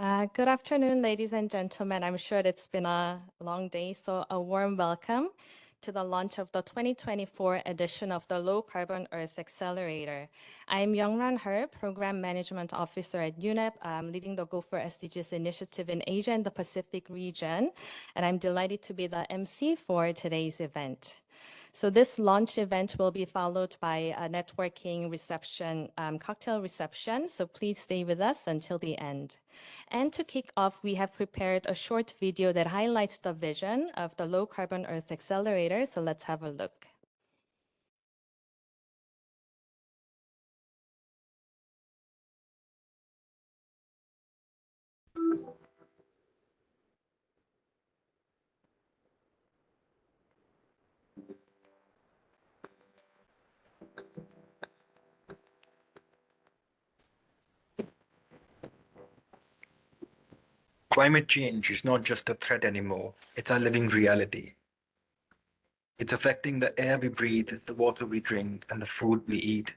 Good afternoon, ladies and gentlemen. I'm sure it's been a long day, so a warm welcome to the launch of the 2024 edition of the Low Carbon Earth Accelerator. I'm Youngran Her, Program Management Officer at UNEP, leading the Go for SDGs initiative in Asia and the Pacific region, and I'm delighted to be the MC for today's event. So this launch event will be followed by a networking reception, cocktail reception, so please stay with us until the end. And to kick off, we have prepared a short video that highlights the vision of the Low Carbon Earth Accelerator, so let's have a look. Climate change is not just a threat anymore, it's our living reality. It's affecting the air we breathe, the water we drink, and the food we eat.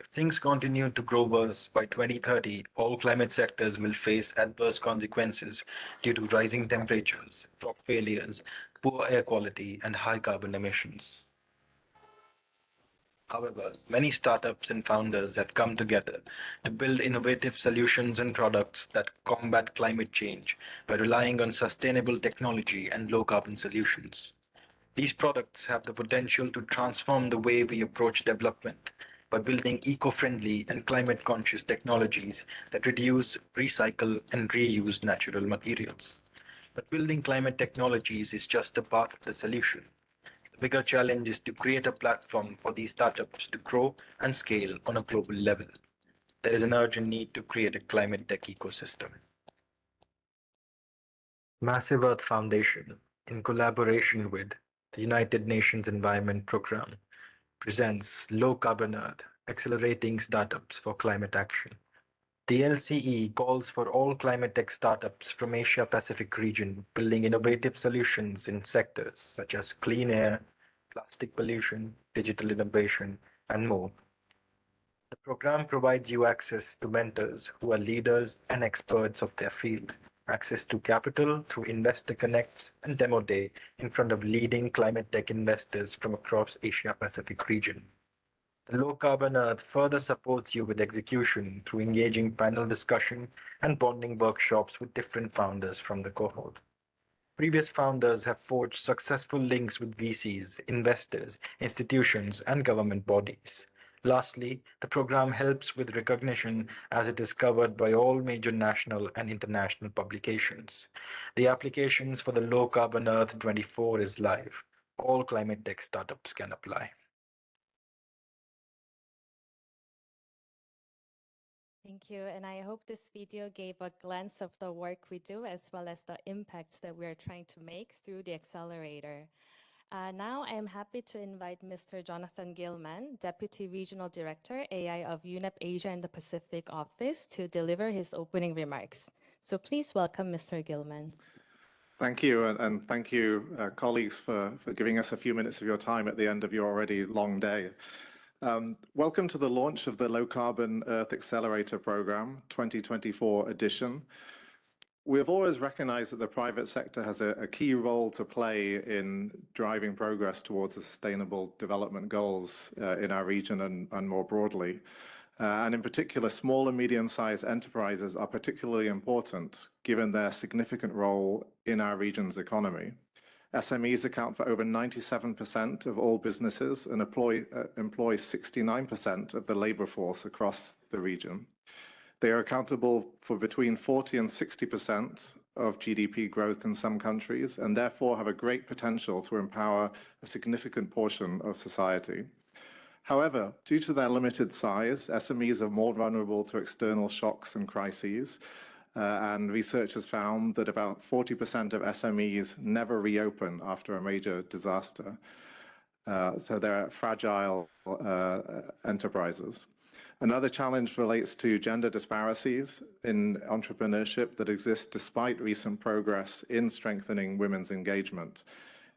If things continue to grow worse, by 2030, all climate sectors will face adverse consequences due to rising temperatures, crop failures, poor air quality, and high carbon emissions. However, many startups and founders have come together to build innovative solutions and products that combat climate change by relying on sustainable technology and low carbon solutions. These products have the potential to transform the way we approach development by building eco-friendly and climate-conscious technologies that reduce, recycle, and reuse natural materials. But building climate technologies is just a part of the solution. The bigger challenge is to create a platform for these startups to grow and scale on a global level. There is an urgent need to create a climate tech ecosystem. Massive Earth Foundation, in collaboration with the United Nations Environment Programme, presents Low Carbon Earth, Accelerating Startups for Climate Action. The LCE calls for all climate tech startups from Asia Pacific region building innovative solutions in sectors such as clean air, plastic pollution, digital innovation, and more. The program provides you access to mentors who are leaders and experts of their field, access to capital through Investor Connects and Demo Day in front of leading climate tech investors from across Asia Pacific region. The Low Carbon Earth further supports you with execution through engaging panel discussion and bonding workshops with different founders from the cohort. Previous founders have forged successful links with VCs, investors, institutions, and government bodies. Lastly, the program helps with recognition as it is covered by all major national and international publications. The applications for the Low Carbon Earth 24 is live. All climate tech startups can apply. Thank you, and I hope this video gave a glance of the work we do as well as the impacts that we're trying to make through the accelerator. Now I am happy to invite Mr. Jonathan Gilman, Deputy Regional Director, AI of UNEP Asia and the Pacific Office, to deliver his opening remarks. So please welcome Mr. Gilman. Thank you, and thank you, colleagues, for giving us a few minutes of your time at the end of your already long day. Welcome to the launch of the Low Carbon Earth Accelerator Program 2024 edition. We have always recognized that the private sector has a key role to play in driving progress towards the sustainable development goals in our region and more broadly. And in particular, small and medium-sized enterprises are particularly important given their significant role in our region's economy. SMEs account for over 97% of all businesses and employ 69% of the labor force across the region. They are accountable for between 40 and 60% of GDP growth in some countries, and therefore have a great potential to empower a significant portion of society. However, due to their limited size, SMEs are more vulnerable to external shocks and crises, and research has found that about 40% of SMEs never reopen after a major disaster. So they're fragile enterprises. Another challenge relates to gender disparities in entrepreneurship that exist despite recent progress in strengthening women's engagement.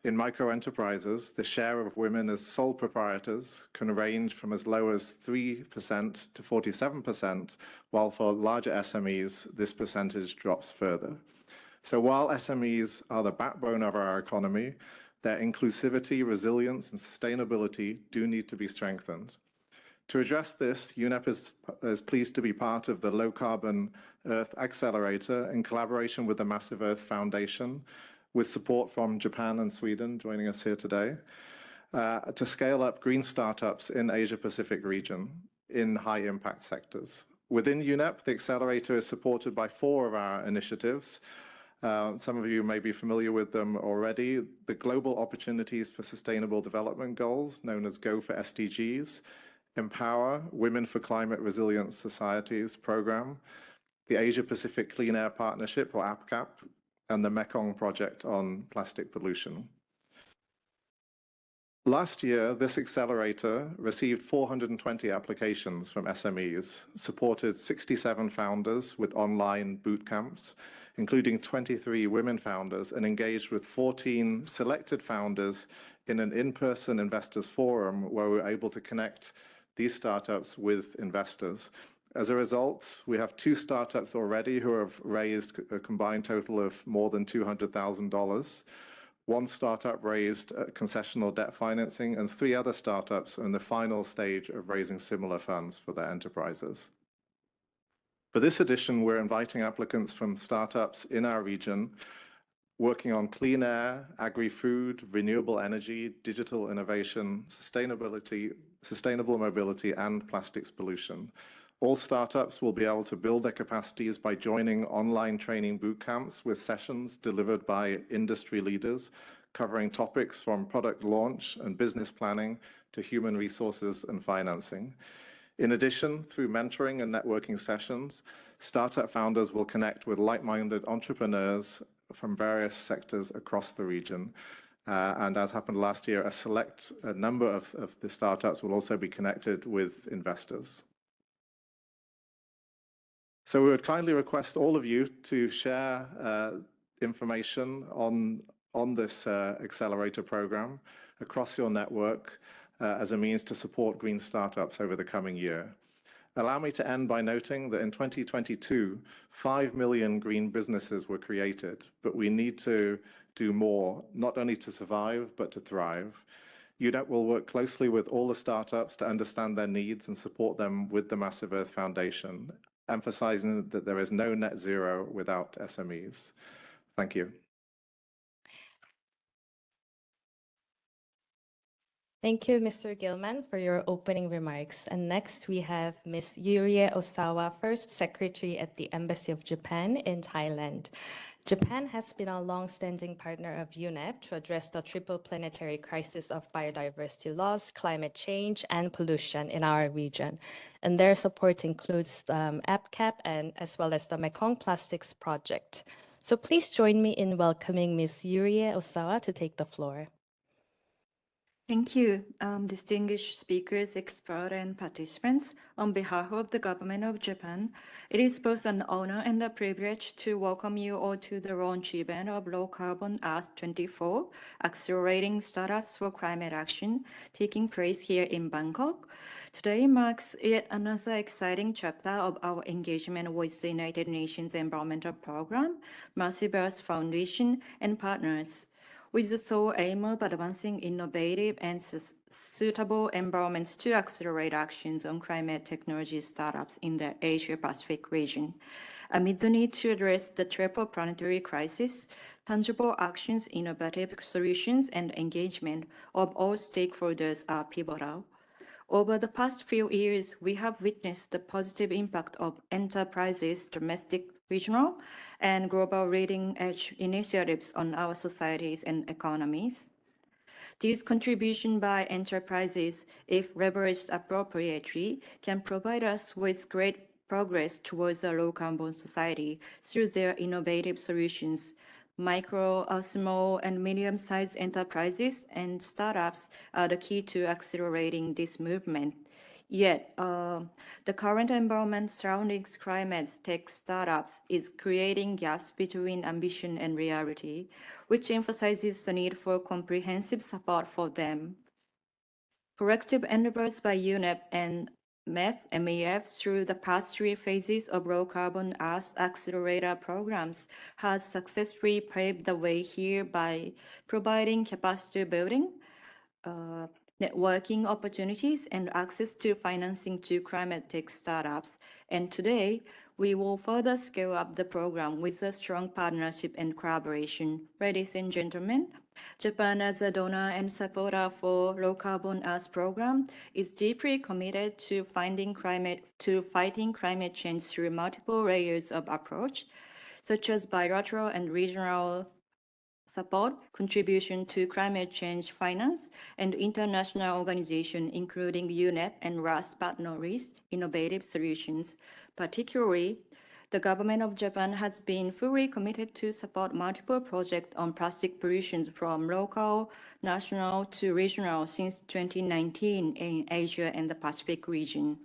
In micro-enterprises, the share of women as sole proprietors can range from as low as 3% to 47%, while for larger SMEs, this percentage drops further. So while SMEs are the backbone of our economy, their inclusivity, resilience, and sustainability do need to be strengthened. To address this, UNEP is pleased to be part of the LowCarbon.Earth Accelerator in collaboration with the Massive Earth Foundation, with support from Japan and Sweden joining us here today, to scale up green startups in Asia-Pacific region in high-impact sectors. Within UNEP, the Accelerator is supported by 4 of our initiatives. Some of you may be familiar with them already. The Global Opportunities for Sustainable Development Goals, known as GO for SDGs, Empower Women for Climate Resilient Societies program, the Asia-Pacific Clean Air Partnership, or APCAP, and the Mekong Project on Plastic Pollution. Last year, this accelerator received 420 applications from SMEs, supported 67 founders with online boot camps, including 23 women founders, and engaged with 14 selected founders in an in-person investors forum where we were able to connect these startups with investors. As a result, we have 2 startups already who have raised a combined total of more than $200,000. 1 startup raised concessional debt financing, and 3 other startups are in the final stage of raising similar funds for their enterprises. For this edition, we're inviting applicants from startups in our region working on clean air, agri-food, renewable energy, digital innovation, sustainable mobility, and plastics pollution. All startups will be able to build their capacities by joining online training boot camps with sessions delivered by industry leaders, covering topics from product launch and business planning to human resources and financing. In addition, through mentoring and networking sessions, startup founders will connect with like-minded entrepreneurs from various sectors across the region. And as happened last year, a select number of the startups will also be connected with investors. So we would kindly request all of you to share information on this accelerator program across your network as a means to support green startups over the coming year. Allow me to end by noting that in 2022, 5 million green businesses were created, but we need to do more, not only to survive, but to thrive. UNEP will work closely with all the startups to understand their needs and support them with the Massive Earth Foundation, emphasizing that there is no net zero without SMEs. Thank you. Thank you, Mr. Gilman, for your opening remarks. And next, we have Ms. Yurie Osawa, First Secretary at the Embassy of Japan in Thailand. Japan has been a long-standing partner of UNEP to address the triple planetary crisis of biodiversity loss, climate change, and pollution in our region. And their support includes APCAP and as well as the Mekong Plastics Project. So please join me in welcoming Ms. Yurie Osawa to take the floor. Thank you, distinguished speakers, experts, and participants. On behalf of the government of Japan, it is both an honor and a privilege to welcome you all to the launch event of LowCarbon.Earth 24, Accelerating Startups for Climate Action, taking place here in Bangkok. Today marks yet another exciting chapter of our engagement with the United Nations Environmental Programme, Massive Earth Foundation, and partners, with the sole aim of advancing innovative and suitable environments to accelerate actions on climate technology startups in the Asia-Pacific region. Amid the need to address the triple planetary crisis, tangible actions, innovative solutions, and engagement of all stakeholders are pivotal. Over the past few years, we have witnessed the positive impact of enterprises, domestic, regional, and global leading-edge initiatives on our societies and economies. These contributions by enterprises, if leveraged appropriately, can provide us with great progress towards a low-carbon society through their innovative solutions. Micro, small, and medium-sized enterprises and startups are the key to accelerating this movement. Yet, the current environment surrounding climate tech startups is creating gaps between ambition and reality, which emphasizes the need for comprehensive support for them. Proactive endeavors by UNEP and MEF through the past 3 phases of LowCarbon.Earth Accelerator programs has successfully paved the way here by providing capacity building, networking opportunities, and access to financing to climate tech startups. And today, we will further scale up the program with a strong partnership and collaboration. Ladies and gentlemen, Japan, as a donor and supporter for LowCarbon.Earth program, is deeply committed to fighting climate change through multiple layers of approach, such as bilateral and regional support, contribution to climate change finance, and international organization, including UNEP, and last but not least, innovative solutions. Particularly, the government of Japan has been fully committed to support multiple projects on plastic pollution from local, national to regional since 2019 in Asia and the Pacific region.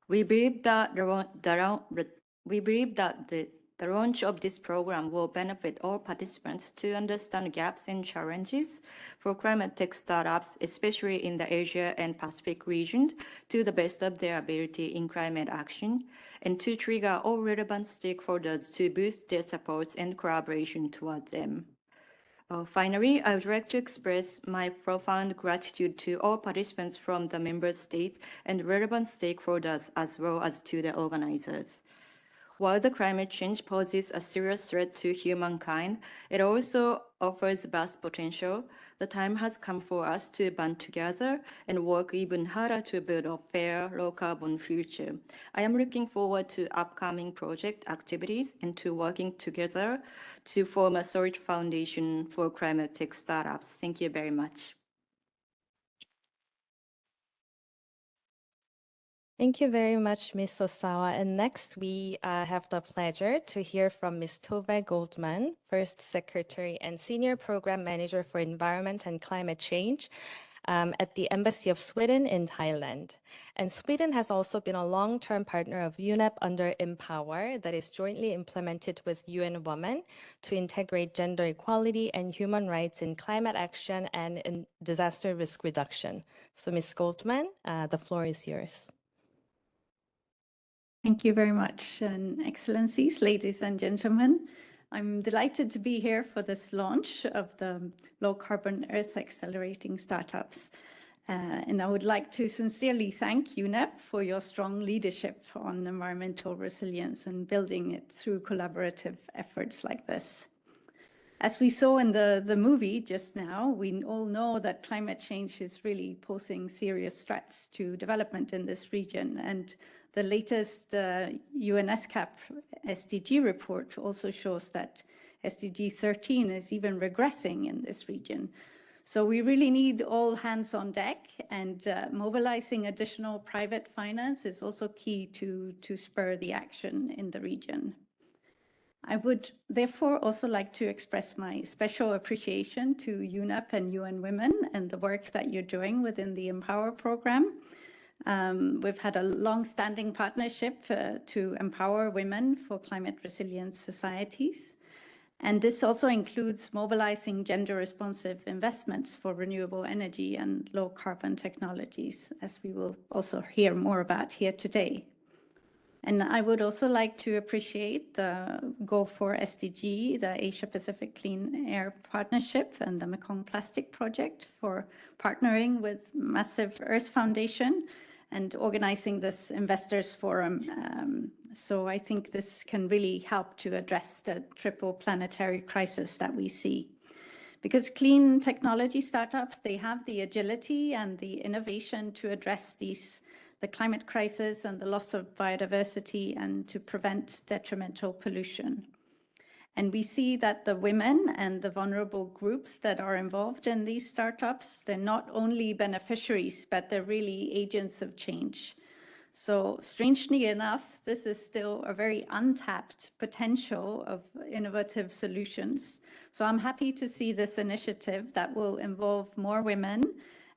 We believe that the launch of this program will benefit all participants to understand gaps and challenges for climate tech startups, especially in the Asia and Pacific region, to the best of their ability in climate action, and to trigger all relevant stakeholders to boost their supports and collaboration towards them. Finally, I would like to express my profound gratitude to all participants from the member states and relevant stakeholders, as well as to the organizers. While the climate change poses a serious threat to humankind, it also offers vast potential. The time has come for us to band together and work even harder to build a fair, low-carbon future. I am looking forward to upcoming project activities and to working together to form a solid foundation for climate tech startups. Thank you very much. Thank you very much, Ms. Osawa. And next, we have the pleasure to hear from Ms. Tove Goldmann, First Secretary and Senior Program Manager for Environment and Climate Change at the Embassy of Sweden in Thailand. And Sweden has also been a long-term partner of UNEP under Empower that is jointly implemented with UN Women to integrate gender equality and human rights in climate action and in disaster risk reduction. So Ms. Goldmann, the floor is yours. Thank you very much, and Excellencies, ladies and gentlemen. I'm delighted to be here for this launch of the Low-Carbon.Earth Accelerating Startups. And I would like to sincerely thank UNEP for your strong leadership on environmental resilience and building it through collaborative efforts like this. As we saw in the movie just now, we all know that climate change is really posing serious threats to development in this region. And the latest ESCAP SDG report also shows that SDG 13 is even regressing in this region. So we really need all hands on deck, and mobilizing additional private finance is also key to spur the action in the region. I would therefore also like to express my special appreciation to UNEP and UN Women and the work that you're doing within the Empower program. We've had a long-standing partnership to empower women for climate resilient societies. And this also includes mobilizing gender-responsive investments for renewable energy and low-carbon technologies, as we will also hear more about here today. And I would also like to appreciate the Go4 SDG, the Asia-Pacific Clean Air Partnership, and the Mekong Plastic Project for partnering with Massive Earth Foundation and organizing this investors forum. So I think this can really help to address the triple planetary crisis that we see. Because clean technology startups, they have the agility and the innovation to address the climate crisis and the loss of biodiversity and to prevent detrimental pollution. And we see that the women and the vulnerable groups that are involved in these startups, they're not only beneficiaries, but they're really agents of change. So strangely enough, this is still a very untapped potential of innovative solutions. So I'm happy to see this initiative that will involve more women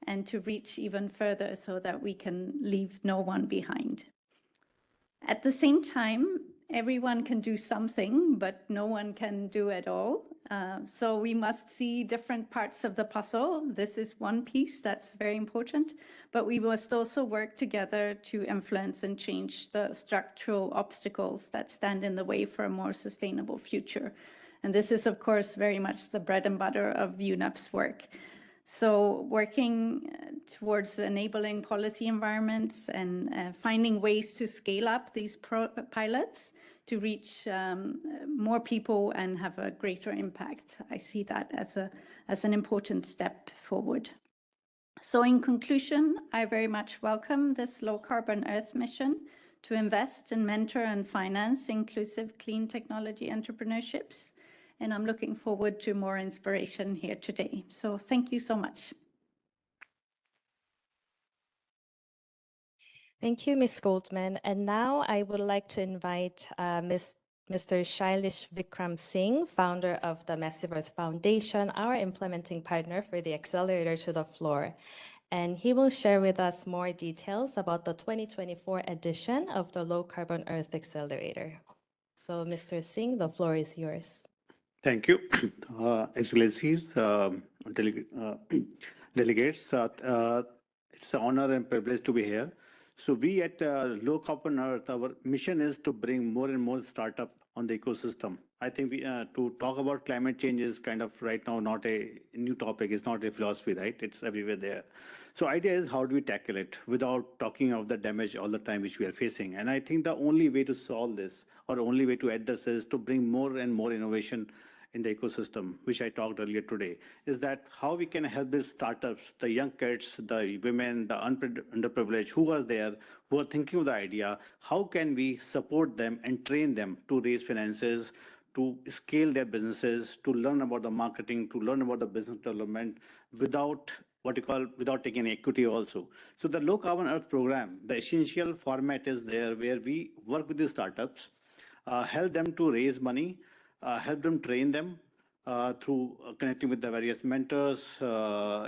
and to reach even further so that we can leave no one behind. At the same time, everyone can do something, but no one can do it all. So we must see different parts of the puzzle. This is one piece that's very important, but we must also work together to influence and change the structural obstacles that stand in the way for a more sustainable future. And this is, of course, very much the bread and butter of UNEP's work. So working towards enabling policy environments and finding ways to scale up these pilots to reach more people and have a greater impact. I see that as an important step forward. So in conclusion, I very much welcome this Low Carbon Earth mission to invest and mentor and finance inclusive clean technology entrepreneurships. And I'm looking forward to more inspiration here today. So thank you so much. Thank you, Ms. Goldmann. And now I would like to invite Mr. Shailesh Vickram Singh, founder of the Massive Earth Foundation, our implementing partner for the Accelerator, to the floor. And he will share with us more details about the 2024 edition of the Low Carbon Earth Accelerator. So, Mr. Singh, the floor is yours. Thank you, Excellencies, delegates. It's an honor and privilege to be here. So we at Low Carbon Earth, our mission is to bring more and more startup on the ecosystem. I think we, to talk about climate change is kind of right now not a new topic. It's not a philosophy, right? It's everywhere there. So idea is how do we tackle it without talking of the damage all the time which we are facing. And I think the only way to solve this or only way to address is to bring more and more innovation in the ecosystem, which I talked earlier today, is that how we can help these startups, the young kids, the women, the underprivileged who are there, who are thinking of the idea, how can we support them and train them to raise finances, to scale their businesses, to learn about the marketing, to learn about the business development without without taking equity also. So the Low Carbon Earth program, the essential format is there where we work with the startups, help them to raise money, help them train them through connecting with the various mentors,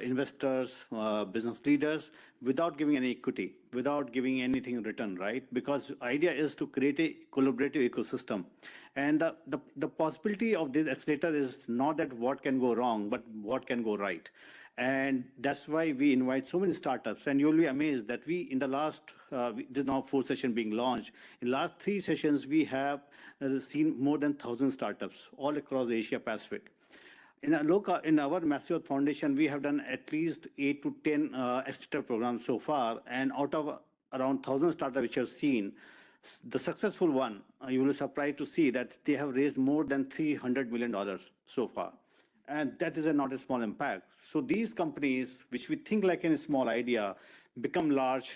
investors, business leaders, without giving any equity, without giving anything in return, right? Because the idea is to create a collaborative ecosystem. And the possibility of this accelerator is not that what can go wrong, but what can go right. And that's why we invite so many startups. And you'll be amazed that we, in the last, this is now 4th session being launched. In last 3 sessions, we have seen more than 1,000 startups all across Asia Pacific. In our Massive Earth Foundation, we have done at least 8 to 10 accelerator programs so far. And out of around 1,000 startups which have seen, the successful one, you will be surprised to see that they have raised more than $300 million so far. And that is not a small impact. So these companies, which we think like a small idea, become large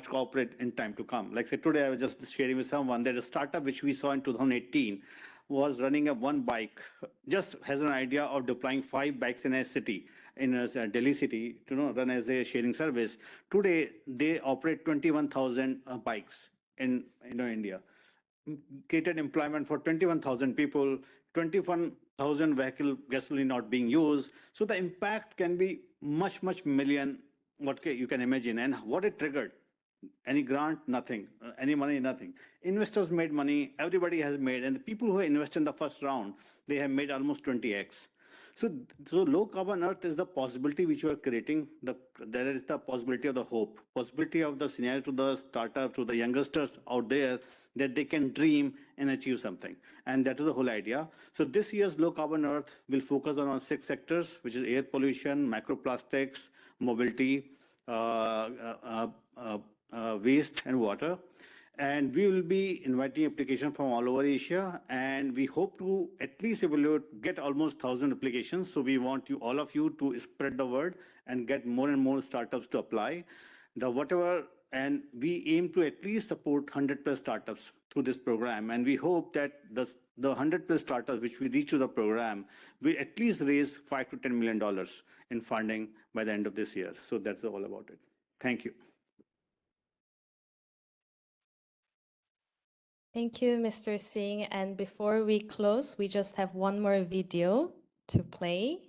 corporate in time to come. Like say today, I was just sharing with someone that a startup which we saw in 2018 was running a one bike, just has an idea of deploying 5 bikes in a city, in a Delhi city, to run as a sharing service. Today, they operate 21,000 bikes in India. Created employment for 21,000 people, 21,000 vehicle gasoline not being used. So the impact can be much million, what you can imagine. And what it triggered, any grant, nothing, any money, nothing. Investors made money, everybody has made, and the people who invested in the first round, they have made almost 20x. So Low Carbon Earth is the possibility which we are creating. There is the possibility of the hope, possibility of the scenario to the startups, to the youngsters out there, that they can dream and achieve something. And that is the whole idea. So this year's Low Carbon Earth will focus on 6 sectors, which is air pollution, microplastics, mobility, waste and water. And we will be inviting applications from all over Asia, and we hope to at least get almost 1,000 applications. So we want all of you to spread the word and get more and more startups to apply. And we aim to at least support 100+ startups through this program. And we hope that the 100+ startups which we reach to the program will at least raise $5 to $10 million in funding by the end of this year. So that's all about it. Thank you. Thank you, Mr. Singh. And before we close, we just have one more video to play.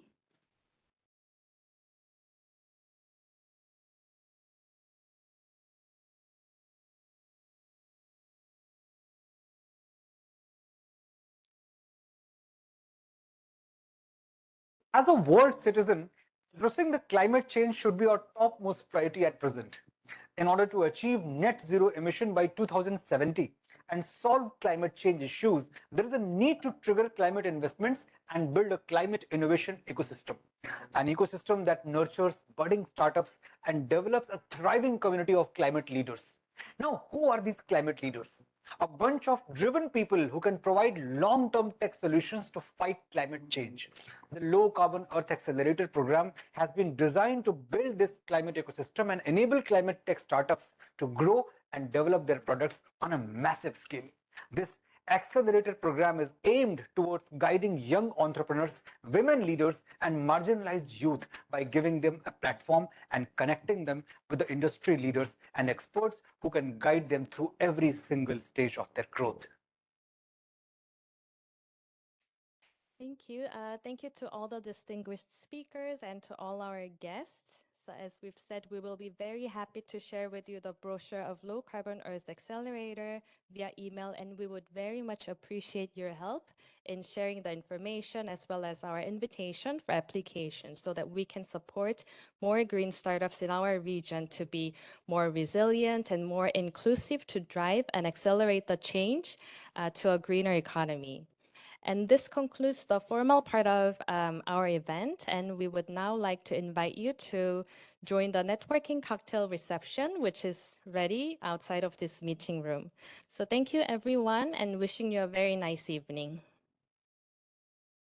As a world citizen, addressing the climate change should be our topmost priority at present. In order to achieve net zero emission by 2070 and solve climate change issues, there is a need to trigger climate investments and build a climate innovation ecosystem. An ecosystem that nurtures budding startups and develops a thriving community of climate leaders. Now, who are these climate leaders? A bunch of driven people who can provide long-term tech solutions to fight climate change. The Low Carbon Earth Accelerator program has been designed to build this climate ecosystem and enable climate tech startups to grow and develop their products on a massive scale. This Accelerator program is aimed towards guiding young entrepreneurs, women leaders, and marginalized youth by giving them a platform and connecting them with the industry leaders and experts who can guide them through every single stage of their growth. Thank you. Thank you to all the distinguished speakers and to all our guests. So as we've said, we will be very happy to share with you the brochure of Low Carbon Earth Accelerator via email, and we would very much appreciate your help in sharing the information as well as our invitation for application so that we can support more green startups in our region to be more resilient and more inclusive to drive and accelerate the change to a greener economy. And this concludes the formal part of our event, and we would now like to invite you to join the networking cocktail reception, which is ready outside of this meeting room. So thank you, everyone, and wishing you a very nice evening.